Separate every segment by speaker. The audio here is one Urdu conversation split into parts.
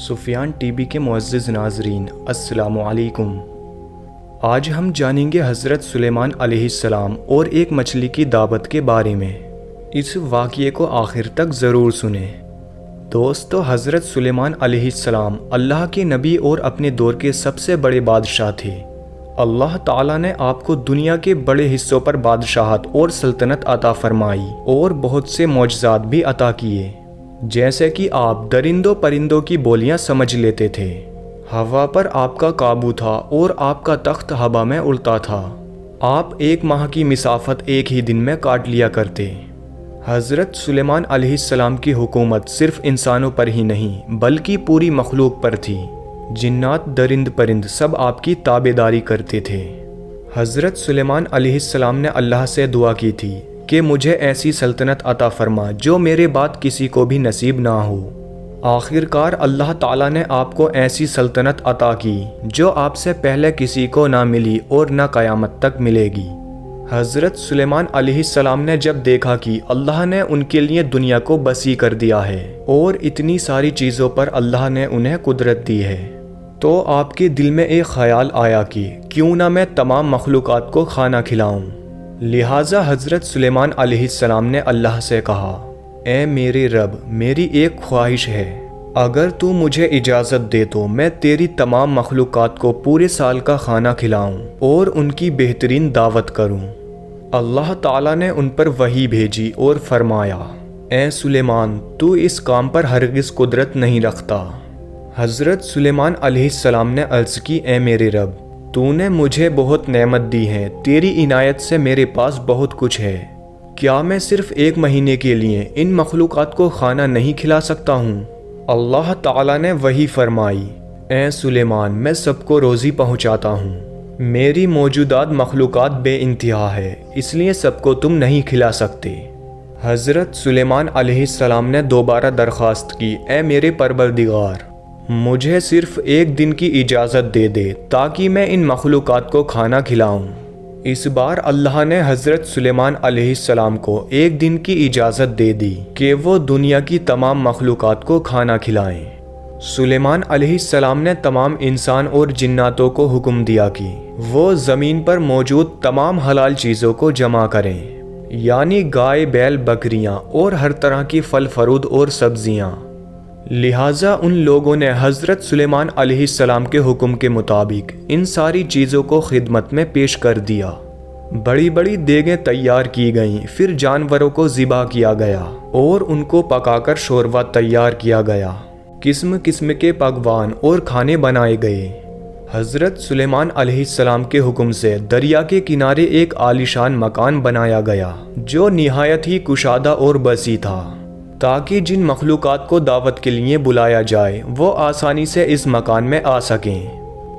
Speaker 1: سفیان ٹی وی کے معزز ناظرین، السلام علیکم۔ آج ہم جانیں گے حضرت سلیمان علیہ السلام اور ایک مچھلی کی دعوت کے بارے میں۔ اس واقعے کو آخر تک ضرور سنیں۔ دوستو، حضرت سلیمان علیہ السلام اللہ کے نبی اور اپنے دور کے سب سے بڑے بادشاہ تھے۔ اللہ تعالیٰ نے آپ کو دنیا کے بڑے حصوں پر بادشاہت اور سلطنت عطا فرمائی اور بہت سے معجزات بھی عطا کیے، جیسے کہ آپ درندوں پرندوں کی بولیاں سمجھ لیتے تھے، ہوا پر آپ کا قابو تھا اور آپ کا تخت ہوا میں اڑتا تھا، آپ ایک ماہ کی مسافت ایک ہی دن میں کاٹ لیا کرتے۔ حضرت سلیمان علیہ السلام کی حکومت صرف انسانوں پر ہی نہیں بلکہ پوری مخلوق پر تھی۔ جنات، درند پرند سب آپ کی تابعداری کرتے تھے۔ حضرت سلیمان علیہ السلام نے اللہ سے دعا کی تھی کہ مجھے ایسی سلطنت عطا فرما جو میرے بعد کسی کو بھی نصیب نہ ہو۔ آخر کار اللہ تعالیٰ نے آپ کو ایسی سلطنت عطا کی جو آپ سے پہلے کسی کو نہ ملی اور نہ قیامت تک ملے گی۔ حضرت سلیمان علیہ السلام نے جب دیکھا کہ اللہ نے ان کے لیے دنیا کو وسیع کر دیا ہے اور اتنی ساری چیزوں پر اللہ نے انہیں قدرت دی ہے، تو آپ کے دل میں ایک خیال آیا کہ کیوں نہ میں تمام مخلوقات کو کھانا کھلاؤں۔ لہٰذا حضرت سلیمان علیہ السلام نے اللہ سے کہا، اے میرے رب، میری ایک خواہش ہے، اگر تو مجھے اجازت دے تو میں تیری تمام مخلوقات کو پورے سال کا کھانا کھلاؤں اور ان کی بہترین دعوت کروں۔ اللہ تعالیٰ نے ان پر وحی بھیجی اور فرمایا، اے سلیمان، تو اس کام پر ہرگز قدرت نہیں رکھتا۔ حضرت سلیمان علیہ السلام نے عرض کی، اے میرے رب، تو نے مجھے بہت نعمت دی ہے، تیری عنایت سے میرے پاس بہت کچھ ہے، کیا میں صرف ایک مہینے کے لیے ان مخلوقات کو کھانا نہیں کھلا سکتا ہوں؟ اللہ تعالیٰ نے وہی فرمائی، اے سلیمان، میں سب کو روزی پہنچاتا ہوں، میری موجودات مخلوقات بے انتہا ہے، اس لیے سب کو تم نہیں کھلا سکتے۔ حضرت سلیمان علیہ السلام نے دوبارہ درخواست کی، اے میرے پروردگار، مجھے صرف ایک دن کی اجازت دے دے تاکہ میں ان مخلوقات کو کھانا کھلاؤں۔ اس بار اللہ نے حضرت سلیمان علیہ السلام کو ایک دن کی اجازت دے دی کہ وہ دنیا کی تمام مخلوقات کو کھانا کھلائیں۔ سلیمان علیہ السلام نے تمام انسان اور جناتوں کو حکم دیا کہ وہ زمین پر موجود تمام حلال چیزوں کو جمع کریں، یعنی گائے، بیل، بکریاں اور ہر طرح کی پھل فروٹ اور سبزیاں۔ لہٰذا ان لوگوں نے حضرت سلیمان علیہ السلام کے حکم کے مطابق ان ساری چیزوں کو خدمت میں پیش کر دیا۔ بڑی بڑی دیگیں تیار کی گئیں، پھر جانوروں کو ذبح کیا گیا اور ان کو پکا کر شوربہ تیار کیا گیا، قسم قسم کے پکوان اور کھانے بنائے گئے۔ حضرت سلیمان علیہ السلام کے حکم سے دریا کے کنارے ایک عالیشان مکان بنایا گیا جو نہایت ہی کشادہ اور وسیع تھا، تاکہ جن مخلوقات کو دعوت کے لیے بلایا جائے وہ آسانی سے اس مکان میں آ سکیں۔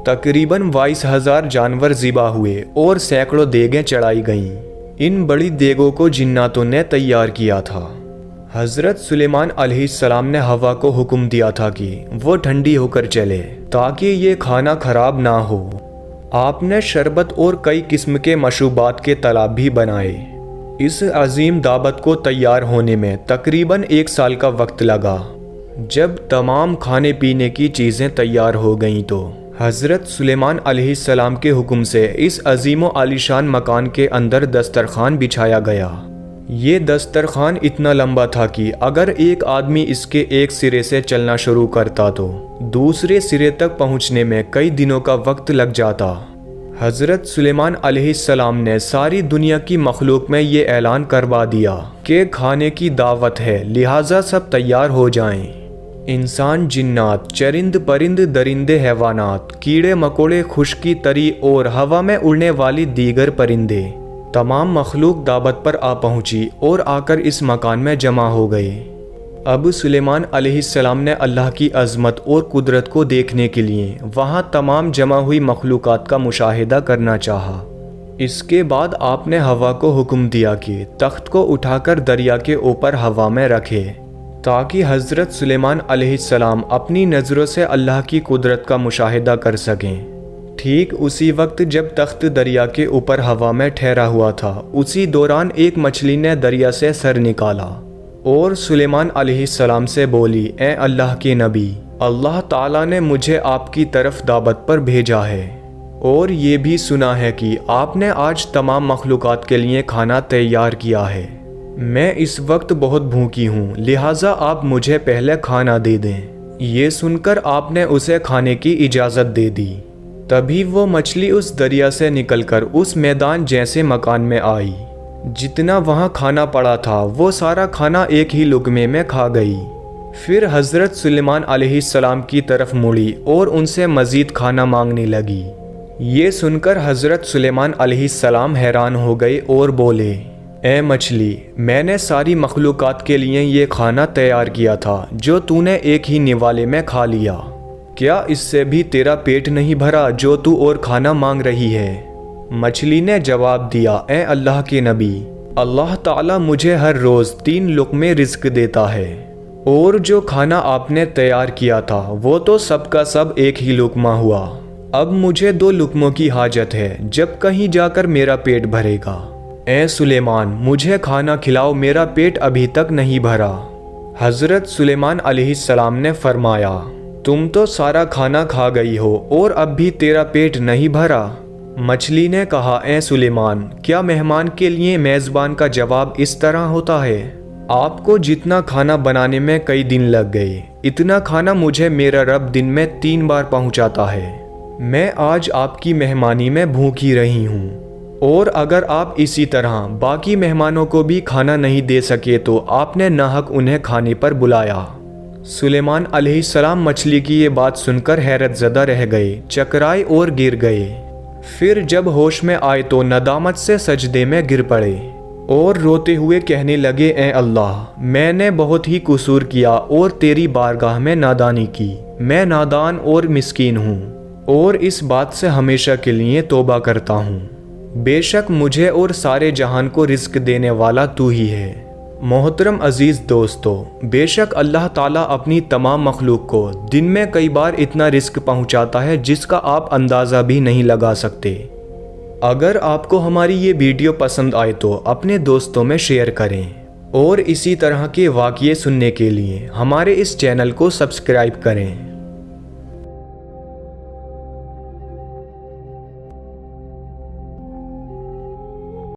Speaker 1: تقریباً 22,000 جانور ذبح ہوئے اور سینکڑوں دیگیں چڑھائی گئیں۔ ان بڑی دیگوں کو جناتوں نے تیار کیا تھا۔ حضرت سلیمان علیہ السلام نے ہوا کو حکم دیا تھا کہ وہ ٹھنڈی ہو کر چلے تاکہ یہ کھانا خراب نہ ہو۔ آپ نے شربت اور کئی قسم کے مشروبات کے تالاب بھی بنائے۔ اس عظیم دعوت کو تیار ہونے میں تقریباً 1 سال کا وقت لگا۔ جب تمام کھانے پینے کی چیزیں تیار ہو گئیں تو حضرت سلیمان علیہ السلام کے حکم سے اس عظیم و عالیشان مکان کے اندر دسترخوان بچھایا گیا۔ یہ دسترخوان اتنا لمبا تھا کہ اگر ایک آدمی اس کے ایک سرے سے چلنا شروع کرتا تو دوسرے سرے تک پہنچنے میں کئی دنوں کا وقت لگ جاتا۔ حضرت سلیمان علیہ السلام نے ساری دنیا کی مخلوق میں یہ اعلان کروا دیا کہ کھانے کی دعوت ہے، لہٰذا سب تیار ہو جائیں۔ انسان، جنات، چرند پرند، درندے، حیوانات، کیڑے مکوڑے، خشکی تری اور ہوا میں اڑنے والی دیگر پرندے، تمام مخلوق دعوت پر آ پہنچی اور آ کر اس مکان میں جمع ہو گئے۔ اب سلیمان علیہ السلام نے اللہ کی عظمت اور قدرت کو دیکھنے کے لیے وہاں تمام جمع ہوئی مخلوقات کا مشاہدہ کرنا چاہا۔ اس کے بعد آپ نے ہوا کو حکم دیا کہ تخت کو اٹھا کر دریا کے اوپر ہوا میں رکھے تاکہ حضرت سلیمان علیہ السلام اپنی نظروں سے اللہ کی قدرت کا مشاہدہ کر سکیں۔ ٹھیک اسی وقت جب تخت دریا کے اوپر ہوا میں ٹھہرا ہوا تھا، اسی دوران ایک مچھلی نے دریا سے سر نکالا اور سلیمان علیہ السلام سے بولی، اے اللہ کے نبی، اللہ تعالیٰ نے مجھے آپ کی طرف دعوت پر بھیجا ہے اور یہ بھی سنا ہے کہ آپ نے آج تمام مخلوقات کے لیے کھانا تیار کیا ہے۔ میں اس وقت بہت بھوکی ہوں، لہٰذا آپ مجھے پہلے کھانا دے دیں۔ یہ سن کر آپ نے اسے کھانے کی اجازت دے دی۔ تبھی وہ مچھلی اس دریا سے نکل کر اس میدان جیسے مکان میں آئی۔ جتنا وہاں کھانا پڑا تھا وہ سارا کھانا ایک ہی لقمے میں کھا گئی۔ پھر حضرت سلیمان علیہ السلام کی طرف مڑی اور ان سے مزید کھانا مانگنے لگی۔ یہ سن کر حضرت سلیمان علیہ السلام حیران ہو گئے اور بولے، اے مچھلی، میں نے ساری مخلوقات کے لیے یہ کھانا تیار کیا تھا جو تو نے ایک ہی نوالے میں کھا لیا۔ کیا اس سے بھی تیرا پیٹ نہیں بھرا جو تو اور کھانا مانگ رہی ہے؟ مچھلی نے جواب دیا، اے اللہ کے نبی، اللہ تعالیٰ مجھے ہر روز 3 لقمے رزق دیتا ہے، اور جو کھانا آپ نے تیار کیا تھا وہ تو سب کا سب ایک ہی لقمہ ہوا۔ اب مجھے 2 لقموں کی حاجت ہے، جب کہیں جا کر میرا پیٹ بھرے گا۔ اے سلیمان، مجھے کھانا کھلاؤ، میرا پیٹ ابھی تک نہیں بھرا۔ حضرت سلیمان علیہ السلام نے فرمایا، تم تو سارا کھانا کھا گئی ہو اور اب بھی تیرا پیٹ نہیں بھرا؟ مچھلی نے کہا، اے سلیمان، کیا مہمان کے لیے میزبان کا جواب اس طرح ہوتا ہے؟ آپ کو جتنا کھانا بنانے میں کئی دن لگ گئے، اتنا کھانا مجھے میرا رب دن میں 3 بار پہنچاتا ہے۔ میں آج آپ کی مہمانی میں بھوکی رہی ہوں، اور اگر آپ اسی طرح باقی مہمانوں کو بھی کھانا نہیں دے سکے تو آپ نے ناحق انہیں کھانے پر بلایا۔ سلیمان علیہ السلام مچھلی کی یہ بات سن کر حیرت زدہ رہ گئے، چکرائے اور گر گئے۔ پھر جب ہوش میں آئے تو ندامت سے سجدے میں گر پڑے اور روتے ہوئے کہنے لگے، اے اللہ، میں نے بہت ہی قصور کیا اور تیری بارگاہ میں نادانی کی۔ میں نادان اور مسکین ہوں اور اس بات سے ہمیشہ کے لیے توبہ کرتا ہوں۔ بے شک مجھے اور سارے جہان کو رزق دینے والا تو ہی ہے۔ محترم عزیز دوستو، بے شک اللہ تعالیٰ اپنی تمام مخلوق کو دن میں کئی بار اتنا رزق پہنچاتا ہے جس کا آپ اندازہ بھی نہیں لگا سکتے۔ اگر آپ کو ہماری یہ ویڈیو پسند آئے تو اپنے دوستوں میں شیئر کریں، اور اسی طرح کے واقعے سننے کے لیے ہمارے اس چینل کو سبسکرائب کریں۔